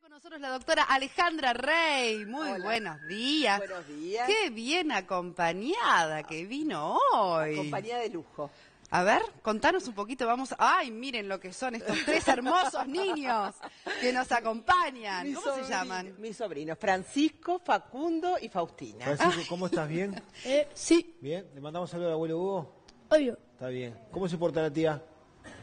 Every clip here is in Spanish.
Con nosotros la doctora Alejandra Rey. Muy Hola. buenos días. Buenos días. Qué bien acompañada que vino hoy. Compañía de lujo. A ver, contanos un poquito, Ay, miren lo que son estos tres hermosos niños que nos acompañan. ¿Cómo se llaman? Mis sobrinos, Francisco, Facundo y Faustina. Francisco, ¿cómo estás? ¿Bien? Sí, ¿Bien? ¿Le mandamos saludos al abuelo Hugo? obvio. Está bien. ¿Cómo se porta la tía?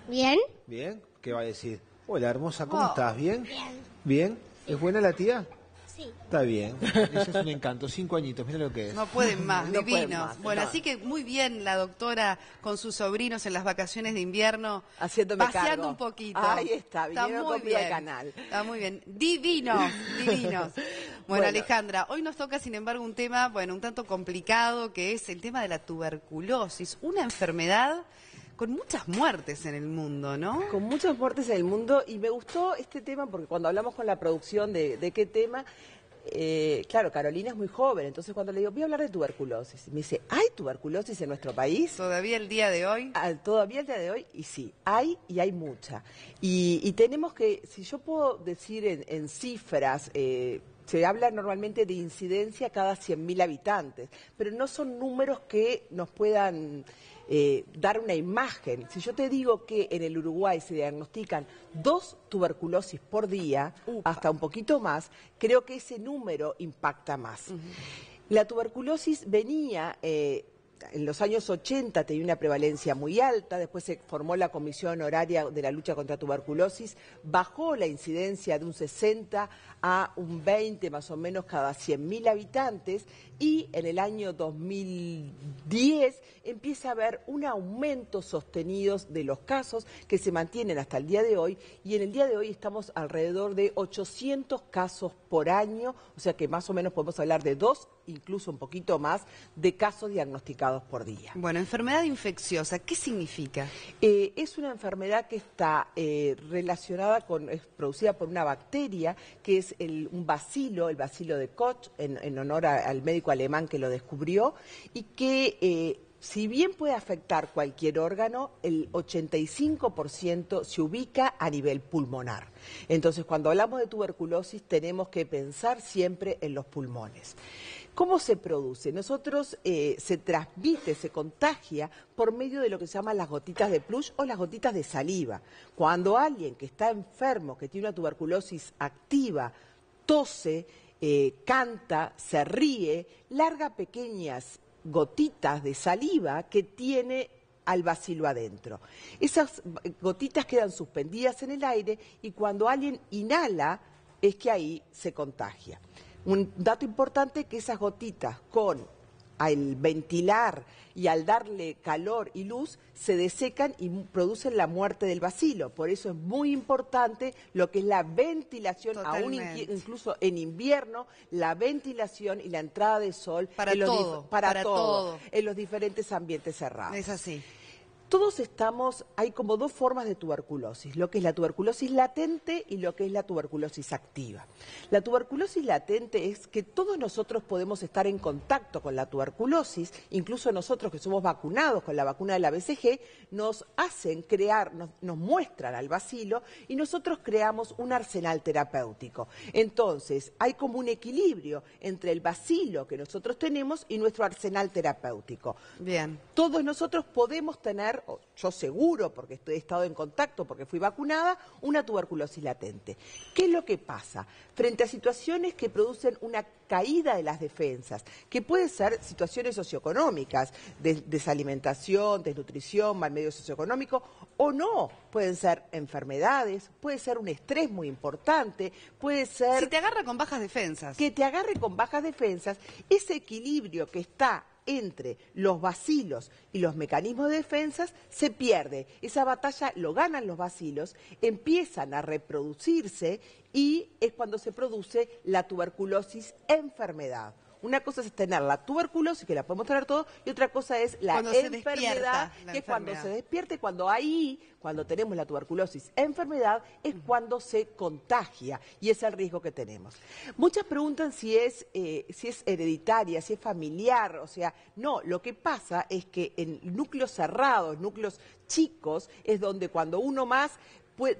¿Bien? ¿Bien? ¿Qué va a decir? Hola, hermosa, ¿cómo Oh. estás? ¿Bien? Bien. ¿Bien? ¿Es buena la tía? Sí. Está bien. Ella es un encanto. 5 añitos, mira lo que es. No pueden más, No pueden divinos. más, Bueno, no. así que muy bien la doctora con sus sobrinos en las vacaciones de invierno. Haciéndome paseando cargo. un poquito. Ahí está, vinieron muy conmigo al bien. canal. Está muy bien. Divinos, divinos. Bueno, Bueno. Alejandra, hoy nos toca, sin embargo, un tema, bueno, un tanto complicado, que es el tema de la tuberculosis. Una enfermedad con muchas muertes en el mundo, ¿no? Con muchas muertes en el mundo, y me gustó este tema porque cuando hablamos con la producción de qué tema, claro, Carolina es muy joven, entonces cuando le digo, voy a hablar de tuberculosis, me dice, ¿hay tuberculosis en nuestro país? Todavía el día de hoy. Todavía el día de hoy, y sí, hay y hay mucha. Y tenemos que, si yo puedo decir en cifras, se habla normalmente de incidencia cada 100.000 habitantes, pero no son números que nos puedan dar una imagen. Si yo te digo que en el Uruguay se diagnostican 2 tuberculosis por día, hasta un poquito más, creo que ese número impacta más. La tuberculosis venía... en los años 80 tenía una prevalencia muy alta, después se formó la Comisión Honoraria de la Lucha contra Tuberculosis, bajó la incidencia de un 60 a un 20 más o menos cada 100.000 habitantes, y en el año 2010 empieza a haber un aumento sostenido de los casos que se mantienen hasta el día de hoy, y en el día de hoy estamos alrededor de 800 casos por año, o sea que más o menos podemos hablar de 2, incluso un poquito más, de casos diagnosticados por día. Bueno, enfermedad infecciosa, ¿qué significa? Es una enfermedad que está relacionada es producida por una bacteria que es un bacilo, el bacilo de Koch, en honor al médico alemán que lo descubrió, y que si bien puede afectar cualquier órgano, el 85% se ubica a nivel pulmonar. Entonces, cuando hablamos de tuberculosis, tenemos que pensar siempre en los pulmones. ¿Cómo se produce? Nosotros se transmite, se contagia por medio de lo que se llaman las gotitas de plush o las gotitas de saliva. Cuando alguien que está enfermo, que tiene una tuberculosis activa, tose, canta, se ríe, larga pequeñas gotitas de saliva que tiene al bacilo adentro. Esas gotitas quedan suspendidas en el aire y cuando alguien inhala es que ahí se contagia. Un dato importante es que esas gotitas al ventilar y al darle calor y luz se desecan y producen la muerte del bacilo. Por eso es muy importante lo que es la ventilación, aún incluso en invierno, la ventilación y la entrada de sol Para todo. En los diferentes ambientes cerrados. Es así. Todos hay como 2 formas de tuberculosis, lo que es la tuberculosis latente y lo que es la tuberculosis activa. La tuberculosis latente es que todos nosotros podemos estar en contacto con la tuberculosis, incluso nosotros que somos vacunados con la vacuna de la BCG, nos muestran al bacilo y nosotros creamos un arsenal terapéutico. Entonces, hay como un equilibrio entre el bacilo que nosotros tenemos y nuestro arsenal terapéutico. Bien. Todos nosotros podemos tener, yo seguro, porque he estado en contacto, porque fui vacunada, una tuberculosis latente. ¿Qué es lo que pasa? Frente a situaciones que producen una caída de las defensas, que pueden ser situaciones socioeconómicas, desalimentación, desnutrición, mal medio socioeconómico, o no, pueden ser enfermedades, puede ser un estrés muy importante, puede ser... Si te agarra con bajas defensas. Que te agarre con bajas defensas, ese equilibrio que está entre los bacilos y los mecanismos de defensas se pierde. Esa batalla lo ganan los bacilos, empiezan a reproducirse y es cuando se produce la tuberculosis enfermedad. Una cosa es tener la tuberculosis, que la podemos tener todos, y otra cosa es la enfermedad, que es cuando se despierte, cuando tenemos la tuberculosis enfermedad, es cuando se contagia, y es el riesgo que tenemos. Muchas preguntan si es hereditaria, si es familiar, o sea, no, lo que pasa es que en núcleos cerrados, núcleos chicos, es donde cuando uno más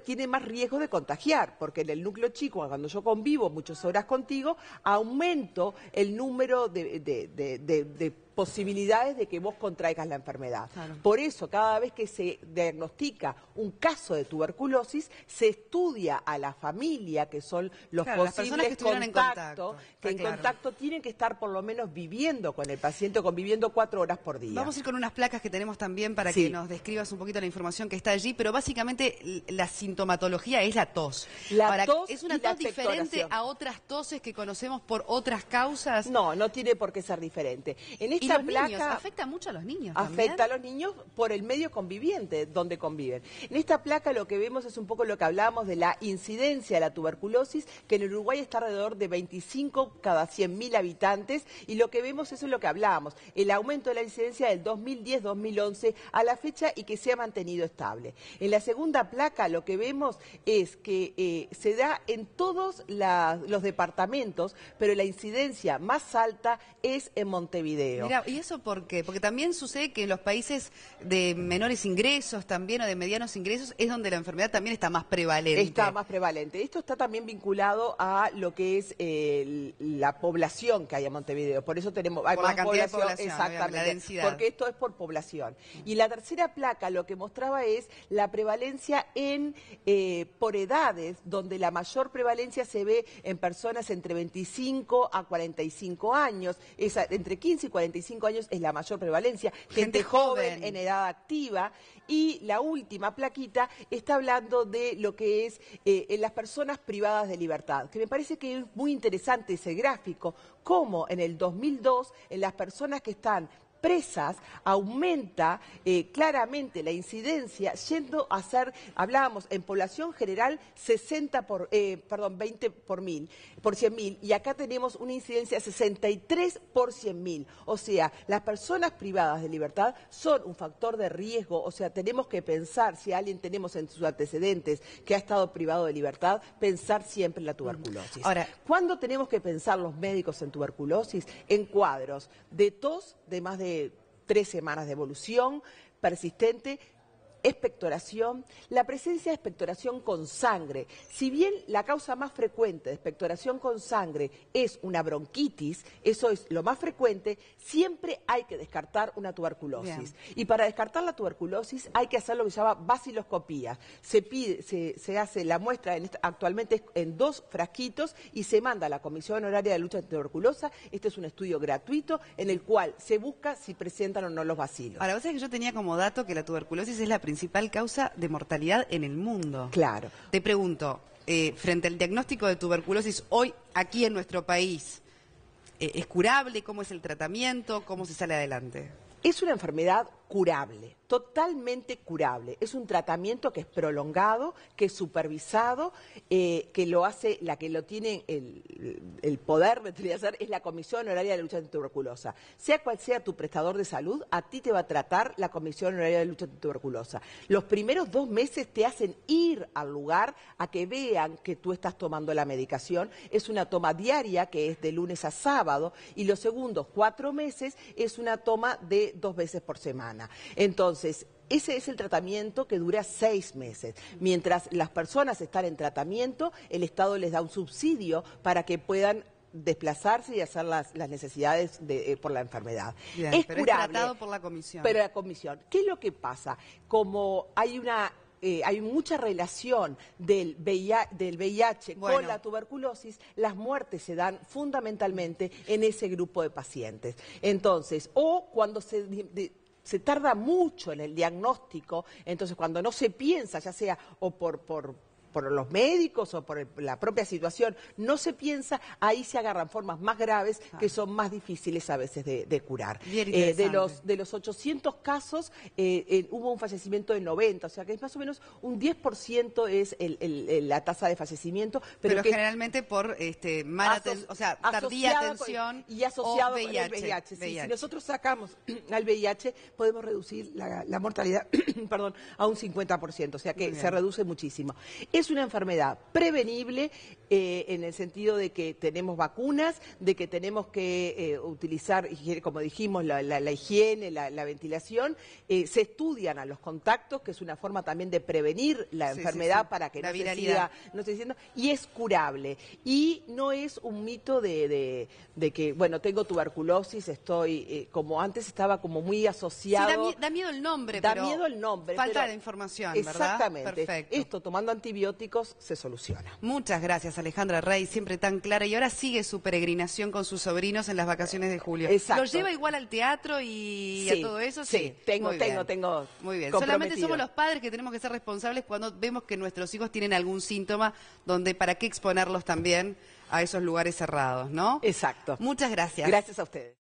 tiene más riesgo de contagiar, porque en el núcleo chico, cuando yo convivo muchas horas contigo, aumento el número de posibilidades de que vos contraigas la enfermedad. Claro. Por eso, cada vez que se diagnostica un caso de tuberculosis, se estudia a la familia, que son los Claro, las personas posibles que estuvieron en contacto. que en Claro. contacto tienen que estar por lo menos viviendo con el paciente, conviviendo 4 horas por día. Vamos a ir con unas placas que tenemos también para Sí. que nos describas un poquito la información que está allí, pero básicamente la sintomatología es la tos. La Ahora, tos ¿es una y la tos diferente expectoración. a otras toses que conocemos por otras causas? No, no tiene por qué ser diferente. En ¿Y esta los placa niños? ¿Afecta mucho a los niños también? afecta a los niños por el medio conviviente donde conviven. En esta placa lo que vemos es un poco lo que hablábamos de la incidencia de la tuberculosis, que en Uruguay está alrededor de 25 cada 100.000 habitantes, y lo que vemos eso es lo que hablábamos, el aumento de la incidencia del 2010-2011 a la fecha y que se ha mantenido estable. En la segunda placa lo que vemos es que se da en todos los departamentos, pero la incidencia más alta es en Montevideo. Mira, ¿y eso por qué? Porque también sucede que en los países de menores ingresos también o de medianos ingresos es donde la enfermedad también está más prevalente. Está más prevalente. Esto está también vinculado a lo que es la población que hay en Montevideo. Por eso hay Por la más cantidad de población, población, exactamente, la densidad. porque esto es por población. Y la tercera placa lo que mostraba es la prevalencia por edades, donde la mayor prevalencia se ve en personas entre 25 a 45 años. Entre 15 y 45 años es la mayor prevalencia. Gente joven en edad activa. Y la última plaquita está hablando de lo que es en las personas privadas de libertad, que me parece que es muy interesante ese gráfico, cómo en el 2002 en las personas que están presas aumenta claramente la incidencia, yendo a ser, hablábamos en población general 20 por 100.000, y acá tenemos una incidencia 63 por 100.000. O sea, las personas privadas de libertad son un factor de riesgo. O sea, tenemos que pensar, si alguien tenemos en sus antecedentes que ha estado privado de libertad, pensar siempre en la tuberculosis. Ahora, ¿cuándo tenemos que pensar los médicos en tuberculosis? En cuadros de tos de más de 3 semanas de evolución persistente, expectoración, la presencia de expectoración con sangre. Si bien la causa más frecuente de expectoración con sangre es una bronquitis, eso es lo más frecuente, siempre hay que descartar una tuberculosis. Bien. Y para descartar la tuberculosis hay que hacer lo que se llama baciloscopía. Se hace la muestra actualmente en 2 frasquitos y se manda a la Comisión Honoraria de Lucha de Tuberculosa. Este es un estudio gratuito en el cual se busca si presentan o no los bacilos. ahora, vos sabés que yo tenía como dato que la tuberculosis es la principal causa de mortalidad en el mundo. Claro. Te pregunto, frente al diagnóstico de tuberculosis hoy aquí en nuestro país, ¿es curable? ¿Cómo es el tratamiento? ¿Cómo se sale adelante? Es una enfermedad curable, totalmente curable. Es un tratamiento que es prolongado, que es supervisado, que lo hace, la que lo tiene el poder de hacer es la Comisión Honoraria de Lucha de Tuberculosa. Sea cual sea tu prestador de salud, a ti te va a tratar la Comisión Honoraria de Lucha de Tuberculosa. Los primeros 2 meses te hacen ir al lugar a que vean que tú estás tomando la medicación. Es una toma diaria que es de lunes a sábado, y los segundos 4 meses es una toma de 2 veces por semana. Entonces, ese es el tratamiento que dura 6 meses. Mientras las personas están en tratamiento, el Estado les da un subsidio para que puedan desplazarse y hacer las necesidades por la enfermedad. Bien, es pero curable. es tratado por la comisión. Pero la comisión. ¿Qué es lo que pasa? Como hay mucha relación del VIH Bueno. con la tuberculosis, las muertes se dan fundamentalmente en ese grupo de pacientes. Entonces, o cuando se tarda mucho en el diagnóstico, entonces cuando no se piensa, ya sea o por los médicos o por la propia situación, no se piensa, ahí se agarran formas más graves que son más difíciles a veces de curar. Bien interesante. De los 800 casos, hubo un fallecimiento de 90, o sea que es más o menos un 10% es la tasa de fallecimiento. Pero que generalmente por tardía asociada atención y asociado o con el VIH. Sí, VIH. si nosotros sacamos al VIH, podemos reducir la mortalidad perdón, a un 50%, o sea que se reduce muchísimo. Es una enfermedad prevenible en el sentido de que tenemos vacunas, de que tenemos que utilizar, como dijimos, la higiene, la ventilación. Se estudian a los contactos, que es una forma también de prevenir la enfermedad para que no se siga, y es curable. Y no es un mito de que, bueno, tengo tuberculosis, estoy, como antes estaba como muy asociado. Sí, da miedo el nombre, falta de información, ¿verdad? Exactamente. Perfecto. Esto, tomando antibióticos, se soluciona. Muchas gracias, Alejandra Rey, siempre tan clara. Y ahora sigue su peregrinación con sus sobrinos en las vacaciones de julio. Exacto. ¿Lo lleva igual al teatro y a todo eso? Sí, tengo. Muy bien. Solamente somos los padres que tenemos que ser responsables cuando vemos que nuestros hijos tienen algún síntoma, donde para qué exponerlos también a esos lugares cerrados, ¿no? Exacto. Muchas gracias. Gracias a ustedes.